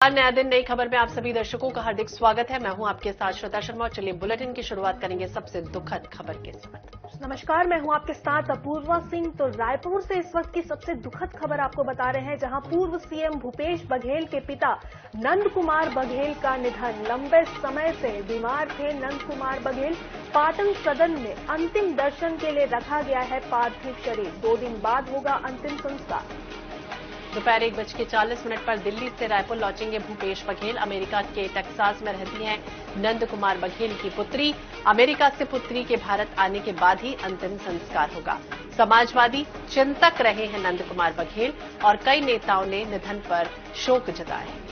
नया दिन नई खबर में आप सभी दर्शकों का हार्दिक स्वागत है। मैं हूं आपके साथ श्वेता शर्मा और चलिए बुलेटिन की शुरुआत करेंगे सबसे दुखद खबर के साथ। नमस्कार, मैं हूं आपके साथ अपूर्वा सिंह। तो रायपुर से इस वक्त की सबसे दुखद खबर आपको बता रहे हैं, जहां पूर्व सीएम भूपेश बघेल के पिता नंद कुमार बघेल का निधन। लंबे समय से बीमार थे नंद कुमार बघेल। पाटन सदन में अंतिम दर्शन के लिए रखा गया है पार्थिव शरीर। 2 दिन बाद होगा अंतिम संस्कार। दोपहर 1:40 पर दिल्ली से रायपुर लौटेंगे भूपेश बघेल। अमेरिका के टेक्सास में रहती हैं नंद कुमार बघेल की पुत्री। अमेरिका से पुत्री के भारत आने के बाद ही अंतिम संस्कार होगा। समाजवादी चिंतक रहे हैं नंद कुमार बघेल और कई नेताओं ने निधन पर शोक जताया है।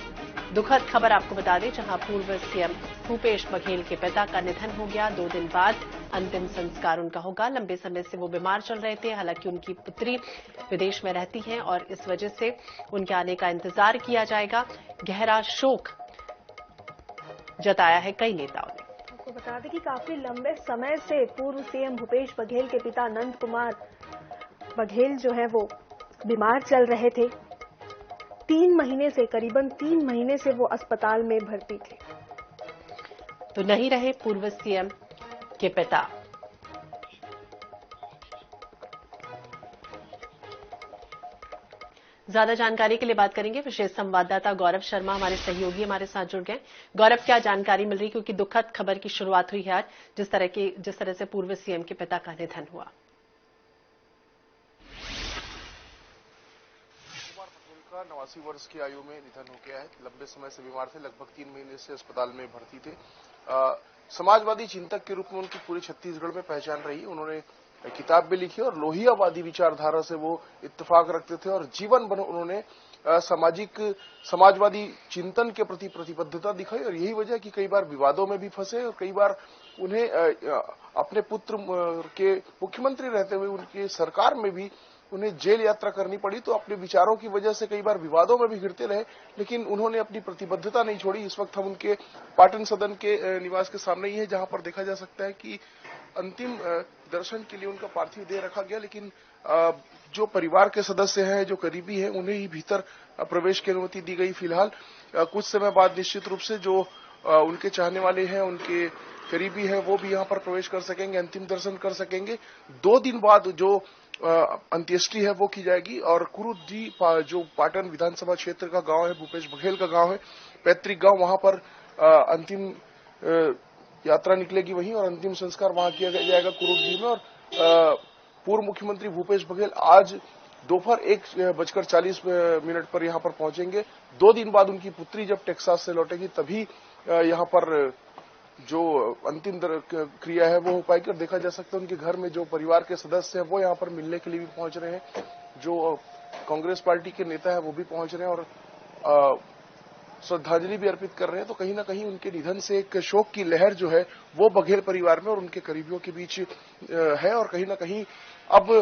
दुखद खबर आपको बता दें, जहां पूर्व सीएम भूपेश बघेल के पिता का निधन हो गया। 2 दिन बाद अंतिम संस्कार उनका होगा। लंबे समय से वो बीमार चल रहे थे। हालांकि उनकी पुत्री विदेश में रहती हैं और इस वजह से उनके आने का इंतजार किया जाएगा। गहरा शोक जताया है कई नेताओं ने। आपको बता दें कि काफी लंबे समय से पूर्व सीएम भूपेश बघेल के पिता नंद कुमार बघेल जो है वो बीमार चल रहे थे। 3 महीने से, करीबन 3 महीने से वो अस्पताल में भर्ती थे। तो नहीं रहे पूर्व सीएम के पिता। ज्यादा जानकारी के लिए बात करेंगे विशेष संवाददाता गौरव शर्मा, हमारे सहयोगी हमारे साथ जुड़ गए। गौरव, क्या जानकारी मिल रही, क्योंकि दुखद खबर की शुरुआत हुई है आज, जिस तरह से पूर्व सीएम के पिता का निधन हुआ। 89 वर्ष की आयु में निधन हो गया है। लंबे समय से बीमार थे, लगभग 3 महीने से अस्पताल में भर्ती थे। समाजवादी चिंतक के रूप में उनकी पूरी छत्तीसगढ़ में पहचान रही। उन्होंने किताब भी लिखी और लोहियावादी विचारधारा से वो इत्तेफाक रखते थे और जीवन भर उन्होंने समाजवादी चिंतन के प्रति प्रतिबद्धता दिखाई। और यही वजह कि कई बार विवादों में भी फंसे और कई बार उन्हें अपने पुत्र के मुख्यमंत्री रहते हुए उनकी सरकार में भी उन्हें जेल यात्रा करनी पड़ी। तो अपने विचारों की वजह से कई बार विवादों में भी घिरते रहे, लेकिन उन्होंने अपनी प्रतिबद्धता नहीं छोड़ी। इस वक्त हम उनके पाटन सदन के निवास के सामने ही है, जहां पर देखा जा सकता है कि अंतिम दर्शन के लिए उनका पार्थिव देह रखा गया। लेकिन जो परिवार के सदस्य हैं, जो करीबी हैं, उन्हें ही भीतर प्रवेश की अनुमति दी गई। फिलहाल कुछ समय बाद निश्चित रूप से जो उनके चाहने वाले हैं, उनके करीबी हैं, वो भी यहां पर प्रवेश कर सकेंगे, अंतिम दर्शन कर सकेंगे। 2 दिन बाद जो अंत्येष्टि है वो की जाएगी। और कुरुदी जो पाटन विधानसभा क्षेत्र का गांव है, भूपेश बघेल का गांव है, पैतृक गांव, वहां पर अंतिम यात्रा निकलेगी वहीं और अंतिम संस्कार वहां किया जाएगा कुरुदी में। और पूर्व मुख्यमंत्री भूपेश बघेल आज दोपहर 1:40 पर यहां पर पहुंचेंगे। 2 दिन बाद उनकी पुत्री जब टेक्सास से लौटेगी तभी यहां पर जो अंतिम क्रिया है वो हो पाएगी। और देखा जा सकता है उनके घर में जो परिवार के सदस्य हैं वो यहाँ पर मिलने के लिए भी पहुंच रहे हैं। जो कांग्रेस पार्टी के नेता है वो भी पहुंच रहे हैं और श्रद्धांजलि भी अर्पित कर रहे हैं। तो कहीं ना कहीं उनके निधन से एक शोक की लहर जो है वो बघेल परिवार में और उनके करीबियों के बीच है। और कहीं ना कहीं अब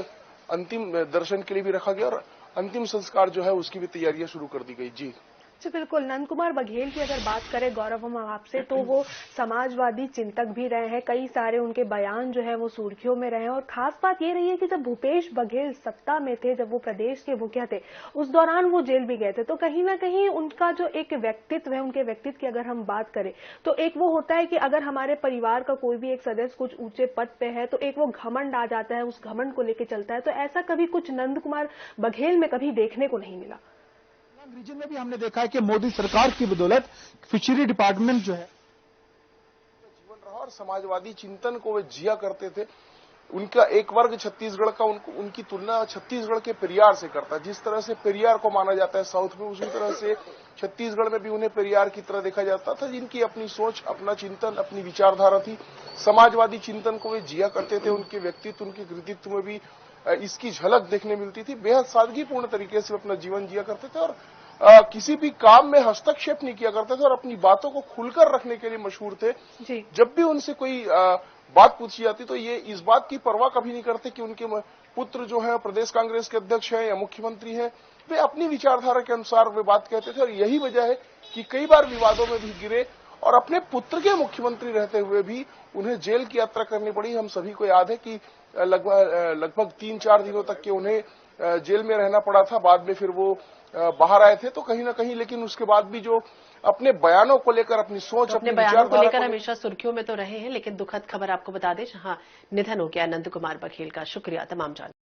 अंतिम दर्शन के लिए भी रखा गया और अंतिम संस्कार जो है उसकी भी तैयारियां शुरू कर दी गई। जी बिल्कुल, नंद कुमार बघेल की अगर बात करें गौरव हम आपसे, तो वो समाजवादी चिंतक भी रहे हैं। कई सारे उनके बयान जो है वो सुर्खियों में रहे हैं। और खास बात ये रही है कि जब भूपेश बघेल सत्ता में थे, जब वो प्रदेश के मुखिया थे, उस दौरान वो जेल भी गए थे। तो कहीं ना कहीं उनका जो एक व्यक्तित्व है, उनके व्यक्तित्व की अगर हम बात करें तो एक वो होता है कि अगर हमारे परिवार का कोई भी एक सदस्य कुछ ऊंचे पद पे है तो एक वो घमंड आ जाता है, उस घमंड को लेकर चलता है। तो ऐसा कभी कुछ नंद कुमार बघेल में कभी देखने को नहीं मिला। रीजन में भी हमने देखा है कि मोदी सरकार की बदौलत फिशरी डिपार्टमेंट जो है जीवन रहा और समाजवादी चिंतन को वे जिया करते थे। उनका एक वर्ग छत्तीसगढ़ का उनकी तुलना छत्तीसगढ़ के पेरियार से करता है। जिस तरह से पेरियार को माना जाता है साउथ में, उसी तरह से छत्तीसगढ़ में भी उन्हें पेरियार की तरह देखा जाता था, जिनकी अपनी सोच, अपना चिंतन, अपनी विचारधारा थी। समाजवादी चिंतन को वे जिया करते थे। उनके व्यक्तित्व, उनके कृतित्व में भी इसकी झलक देखने मिलती थी। बेहद सादगीपूर्ण तरीके से अपना जीवन जिया करते थे और किसी भी काम में हस्तक्षेप नहीं किया करते थे और अपनी बातों को खुलकर रखने के लिए मशहूर थे। जब भी उनसे कोई बात पूछी जाती तो ये इस बात की परवाह कभी नहीं करते कि उनके पुत्र जो है प्रदेश कांग्रेस के अध्यक्ष हैं या मुख्यमंत्री हैं, वे अपनी विचारधारा के अनुसार वे बात कहते थे। और यही वजह है कि कई बार विवादों में भी गिरे और अपने पुत्र के मुख्यमंत्री रहते हुए भी उन्हें जेल की यात्रा करनी पड़ी। हम सभी को याद है कि लगभग 3-4 दिनों तक के उन्हें जेल में रहना पड़ा था, बाद में फिर वो बाहर आए थे। तो कहीं ना कहीं लेकिन उसके बाद भी जो अपने बयानों को लेकर, अपनी सोच, अपने बयानों को लेकर हमेशा सुर्खियों में तो रहे हैं, लेकिन दुखद खबर आपको बता दें, जहां निधन हो गया नंद कुमार बघेल का। शुक्रिया तमाम जानकारी।